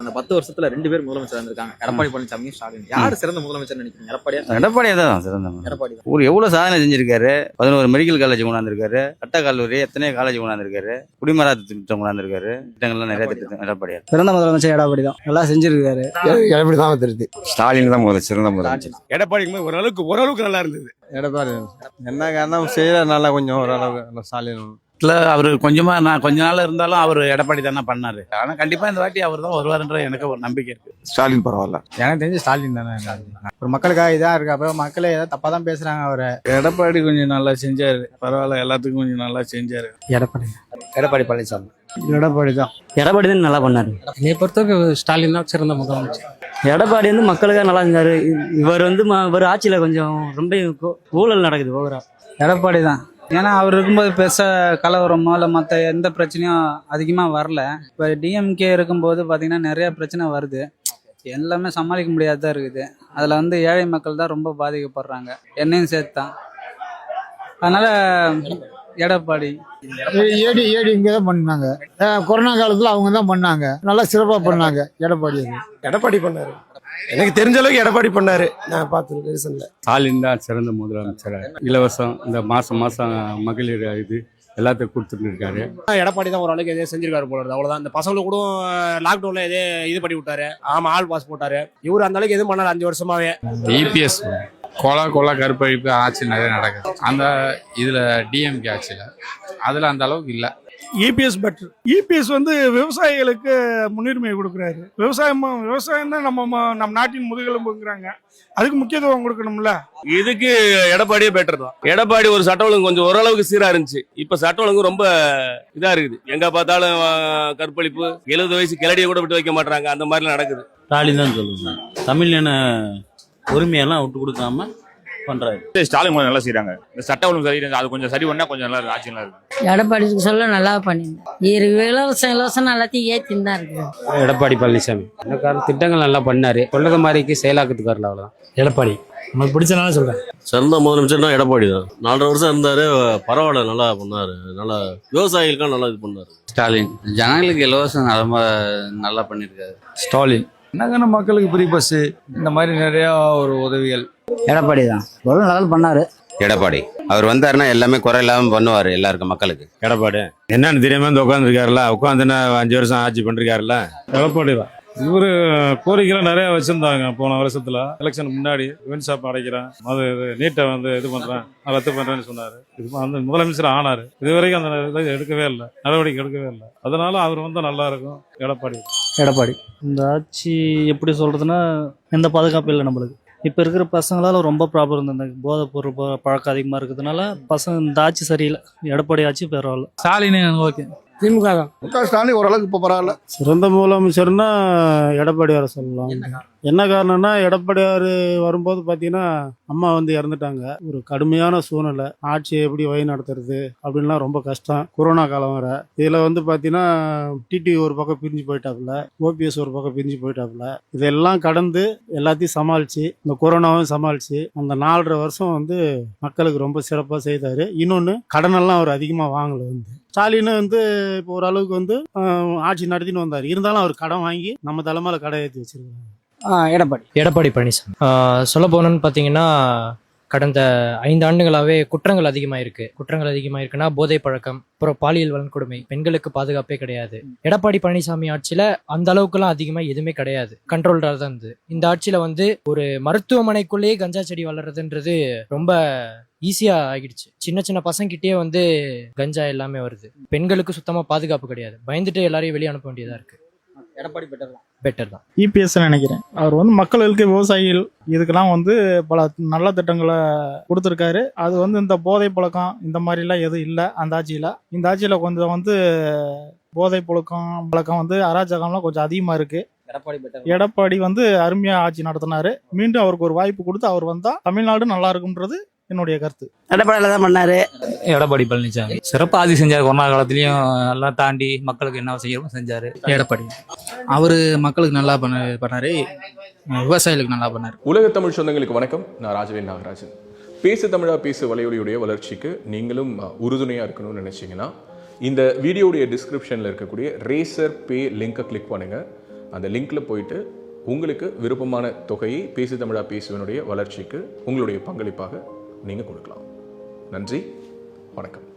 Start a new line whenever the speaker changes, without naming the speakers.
அந்த 10 வருஷத்துல 2 பேர் முதலமைச்சர் இருந்திருக்காங்க. எடப்பாடி பழனிசாமி, ஸ்டாலின். யாரு சிறந்த முதலமைச்சர் நினைக்கிறீங்க?
எடப்பாடியா தான் சிறந்த
எடப்பாடி தான்.
ஊர் எவ்வளவு சாதனை செஞ்சிருக்காரு. 11 மெடிக்கல் காலேஜ் கொண்டாந்துருக்காரு, சட்ட கல்லூரி எத்தனையோ காலேஜ் கொண்டாந்துருக்காரு, குடிமராத்து திட்டம் கொண்டாந்துருக்காரு. திட்டங்கள்லாம் நிறைய திட்டம் எடப்பாடியா.
சிறந்த முதலமைச்சர் எடப்பாடி தான், நல்லா செஞ்சிருக்காரு.
எடப்பாடி தான் தெரியுது.
ஸ்டாலின் தான் முதல்ல சிறந்த முதலமைச்சர்.
எடப்பாடி ஓரளவுக்கு நல்லா இருந்தது.
எடப்பாடி என்ன காரணம் செய்யற நல்லா கொஞ்சம் ஓரளவுக்கு ஸ்டாலின்
அவர் கொஞ்சம் நாள் இருந்தாலும் அவர் எடப்பாடி தானே பண்ணாரு. ஆனா கண்டிப்பா இந்த வாட்டி அவர் தான் வருவாருன்ற எனக்கு ஒரு நம்பிக்கை இருக்கு.
ஸ்டாலின் பரவாயில்ல.
எனக்கு தெரிஞ்சு ஸ்டாலின் தானே. ஒரு மக்களுக்காக இதா இருக்கு. அப்புறம் மக்களே ஏதாவது தப்பா தான் பேசுறாங்க. அவரை
எடப்பாடி கொஞ்சம் நல்லா செஞ்சாரு, பரவாயில்ல, எல்லாத்துக்கும் கொஞ்சம் நல்லா செஞ்சாரு.
எடப்பாடி பழனிசாமி.
எடப்பாடி தான் நல்லா பண்ணாரு.
என்னை பொறுத்தவரைக்கும் ஸ்டாலின் தான் சிறந்த முதலமைச்சர்.
எடப்பாடி மக்களுக்காக நல்லா செஞ்சாரு. இவர் இவர் ஆட்சியில கொஞ்சம் ரொம்ப ஊழல் நடக்குது ஓவரா.
எடப்பாடி தான். ஏன்னா அவர் இருக்கும்போது பெருசாக கலவரமோ இல்லை மற்ற எந்த பிரச்சனையும் அதிகமாக வரல. இப்போ டிஎம்கே இருக்கும்போது பார்த்தீங்கன்னா நிறைய பிரச்சனை வருது. எல்லாமே சமாளிக்க முடியாதான் இருக்குது. அதில் ஏழை மக்கள் தான் ரொம்ப பாதிக்கப்படுறாங்க, என்னையும் சேர்த்து தான். அதனால எடப்பாடி.
ஏடி இங்கே தான் பண்ணாங்க. கொரோனா காலத்தில் அவங்க தான் பண்ணாங்க, நல்லா சிறப்பாக பண்ணாங்க. எடப்பாடி பண்ணாரு. எனக்கு தெரிஞ்ச அளவுக்கு எடப்பாடி பண்ணாரு. நான் பார்த்து
ஸ்டாலின் தான் சிறந்த முதலமைச்சர். இலவசம் இந்த மாசம் மகளிர் இது எல்லாத்தையும் கொடுத்துட்டு இருக்காரு.
எடப்பாடி தான் ஓரளவுக்கு எதே செஞ்சிருக்காரு போல இருக்கு. அவ்வளவுதான். இந்த பசங்களுக்கு கூட லாக்டவுன்ல எதே இது பண்ணி விட்டாரு. ஆமா, ஆல் பாஸ் போட்டாரு. இவரு அந்த அளவுக்கு எதுவும் பண்ணாரு 5 வருஷமாவே.
இபிஎஸ் கொலை கருப்பழிப்பு ஆட்சி நிறைய நடக்குது. அந்த இதுல டிஎம்கே ஆட்சியில அதுல அந்த அளவுக்கு இல்ல.
EPS better. இபிஎஸ் விவசாயிகளுக்கு முன்னுரிமை கொடுக்குறாரு. விவசாயம் தான் நம்ம நாட்டின் முதுகெலும்புங்கிறாங்க. அதுக்கு முக்கியத்துவம் கொடுக்கணும்ல.
இதுக்கு எடப்பாடியே பெட்டர் தான். எடப்பாடி ஒரு சட்ட ஒழுங்கு கொஞ்சம் ஓரளவுக்கு சீரா இருந்துச்சு. இப்ப சட்ட ஒழுங்கு ரொம்ப இதா இருக்குது. எங்க பார்த்தாலும் கற்பழிப்பு, 70 வயசு கிளடியை கூட விட்டு வைக்க மாட்டாங்க. அந்த மாதிரி நடக்குது.
ஸ்டாலின் தான் சொல்லுங்க. தமிழ்ல உரிமையெல்லாம் விட்டு கொடுக்காம பண்றாரு.
ஸ்டாலின் கொஞ்சம் நல்லா செய்யறாங்க. இந்த சட்ட ஒழுங்கு சரி, அது கொஞ்சம் சரி பண்ணா கொஞ்சம் நல்லா ஆட்சி நல்லா இருக்கு.
எடப்பாடிக்கு சொல்ல நல்லா பண்ணியிருந்தேன். இலவசம் எல்லாத்தையும் ஏற்றின்னு தான் இருக்கு.
எடப்பாடி பழனிசாமி திட்டங்கள் நல்லா பண்ணாரு. சொன்னது மாதிரிக்கு செயலாக்கத்துக்கு வரல, அவ்வளவுதான். எடப்பாடி நமக்கு பிடிச்சனால சொல்றேன்.
சிறந்த முதலமைச்சர்னா எடப்பாடி தான். 4 வருஷம் இருந்தாரு, பரவாயில்ல, நல்லா பண்ணாரு. நல்லா விவசாயிகளுக்கும் நல்லா இது பண்ணாரு.
ஸ்டாலின் ஜனங்களுக்கு இலவசம் நல்லா பண்ணிருக்காரு.
ஸ்டாலின்
என்னங்கன்னா மக்களுக்கு ஃப்ரீ பஸ் இந்த மாதிரி நிறைய ஒரு உதவிகள்.
எடப்பாடி தான் நல்லா பண்ணாரு.
எடப்பாடி அவர் வந்தாருன்னா எல்லாமே குறை இல்லாம பண்ணுவாரு எல்லாருக்கும் மக்களுக்கு.
எடப்பாடி என்னன்னு தெரியாம உட்கார்ந்து இருக்காருல்ல, உட்காந்துன்னா 5 வருஷம் ஆட்சி பண்ணிருக்காருல்ல.
எடப்பாடி தான். இவரு கோரிக்கைலாம் நிறைய வச்சிருந்தாங்க. போன வருஷத்துல எலெக்ஷன் முன்னாடி இவன் ஷாப் அடைக்கிறேன், அது நீட்டை இது பண்றேன், ரத்து பண்றேன்னு சொன்னாரு. அந்த முதலமைச்சர் ஆனாரு. இதுவரைக்கும் அந்த இதை எடுக்கவே இல்லை, நடவடிக்கை எடுக்கவே இல்லை. அதனால அவர் வந்தா நல்லா இருக்கும்.
எடப்பாடி இந்த ஆட்சி எப்படி சொல்றதுன்னா எந்த பாதுகாப்பு இல்லை நம்மளுக்கு. இப்போ இருக்கிற பசங்களால ரொம்ப ப்ராப்ளம் இருந்தது. இந்த போதைப் பொருள் பழக்கம் அதிகமாக இருக்கிறதுனால பசங்க இந்த ஆட்சி சரியில்லை. எடப்பாடி ஆட்சி பரவாயில்ல.
ஸ்டாலின் ஓகே.
திமுக தான். ஸ்டாலின் ஓரளவுக்கு இப்போ பரவாயில்ல.
சிறந்த முதலமைச்சர்னா எடப்பாடியாரை சொல்லலாம். என்ன காரணம்னா எடப்பாடியார் வரும்போது பார்த்தீங்கன்னா அம்மா இறந்துட்டாங்க. ஒரு கடுமையான சூழ்நிலை, ஆட்சியை எப்படி வழி நடத்துறது அப்படின்லாம் ரொம்ப கஷ்டம். கொரோனா காலம் வர இதில் பார்த்தீங்கன்னா டிடி ஒரு பக்கம் பிரிஞ்சு போயிட்டாப்புல, ஓபிஎஸ் ஒரு பக்கம் பிரிஞ்சு போயிட்டாப்புல. இதெல்லாம் கடந்து எல்லாத்தையும் சமாளிச்சு, இந்த கொரோனாவும் சமாளிச்சு அந்த 4.5 வருஷம் மக்களுக்கு ரொம்ப சிறப்பாக செய்தாரு. இன்னொன்று கடனெல்லாம் அவர் அதிகமாக வாங்கல. ஸ்டாலின் இப்போ ஓரளவுக்கு ஆட்சி நடத்தின்னு வந்தார். இருந்தாலும் அவர் கடன் வாங்கி நம்ம தலைமையில கடை ஏற்றி வச்சிருக்காங்க.
எடப்பாடி பழனிசாமி. சொல்ல போனோன்னு பார்த்தீங்கன்னா கடந்த 5 ஆண்டுகளாகவே குற்றங்கள் அதிகமாயிருக்குன்னா போதை பழக்கம், அப்புறம் பாலியல் வன்கொடுமை, பெண்களுக்கு பாதுகாப்பே கிடையாது. எடப்பாடி பழனிசாமி ஆட்சியில அந்த அளவுக்குலாம் அதிகமாக எதுவுமே கிடையாது, கண்ட்ரோல்டாக தான் இருந்தது. இந்த ஆட்சியில ஒரு மருத்துவமனைக்குள்ளேயே கஞ்சா செடி வளர்றதுன்றது ரொம்ப ஈஸியா ஆகிடுச்சு. சின்ன சின்ன பசங்கிட்டே கஞ்சா எல்லாமே வருது. பெண்களுக்கு சுத்தமா பாதுகாப்பு கிடையாது. பயந்துட்டு எல்லாரையும் வெளியே அனுப்ப வேண்டியதா இருக்கு.
எடப்பாடி
பெட்டர் தான்.
இபிஎஸ் நினைக்கிறேன். அவர் மக்களுக்கு, விவசாயிகள் இதுக்கெல்லாம் பல நல்ல திட்டங்களை கொடுத்துருக்காரு. அது இந்த போதை பழக்கம் இந்த மாதிரிலாம் எதுவும் இல்லை அந்த ஆட்சியில. இந்த ஆட்சியில கொஞ்சம் போதை பழக்கம் அராஜகம்லாம் கொஞ்சம் அதிகமா இருக்கு. எடப்பாடி அருமையா ஆட்சி நடத்தினாரு. மீண்டும் அவருக்கு ஒரு வாய்ப்பு கொடுத்து அவர் வந்தா தமிழ்நாடு நல்லா இருக்கும்ன்றது என்னுடைய கருத்து.
எடப்பாடியில தான் பண்ணாரு.
எடப்பாடி பழனிசாமி சிறப்பாக ஆட்சி செஞ்சாரு. கொரோனா காலத்திலயும் எல்லாம் தாண்டி மக்களுக்கு என்ன செய்யணுமோ செஞ்சாரு. எடப்பாடி அவரு மக்களுக்கு நல்லா பண்ணாரு, விவசாயிகளுக்கு நல்லா பண்ணாரு.
உலக தமிழ் சொந்தங்களுக்கு வணக்கம். நான் ராஜவேல் நாகராஜன். பேசு தமிழா பேசு வலையொலியுடைய வளர்ச்சிக்கு நீங்களும் உறுதுணையா இருக்கணும்னு நினைச்சீங்கன்னா இந்த வீடியோடைய டிஸ்கிரிப்ஷன்ல இருக்கக்கூடிய ரேசர் பே லிங்கை கிளிக் பண்ணுங்க. அந்த லிங்க்ல போயிட்டு உங்களுக்கு விருப்பமான தொகையை பேசு தமிழா பேசுவனுடைய வளர்ச்சிக்கு உங்களுடைய பங்களிப்பாக நீங்கள் கொடுக்கலாம். நன்றி, வணக்கம்.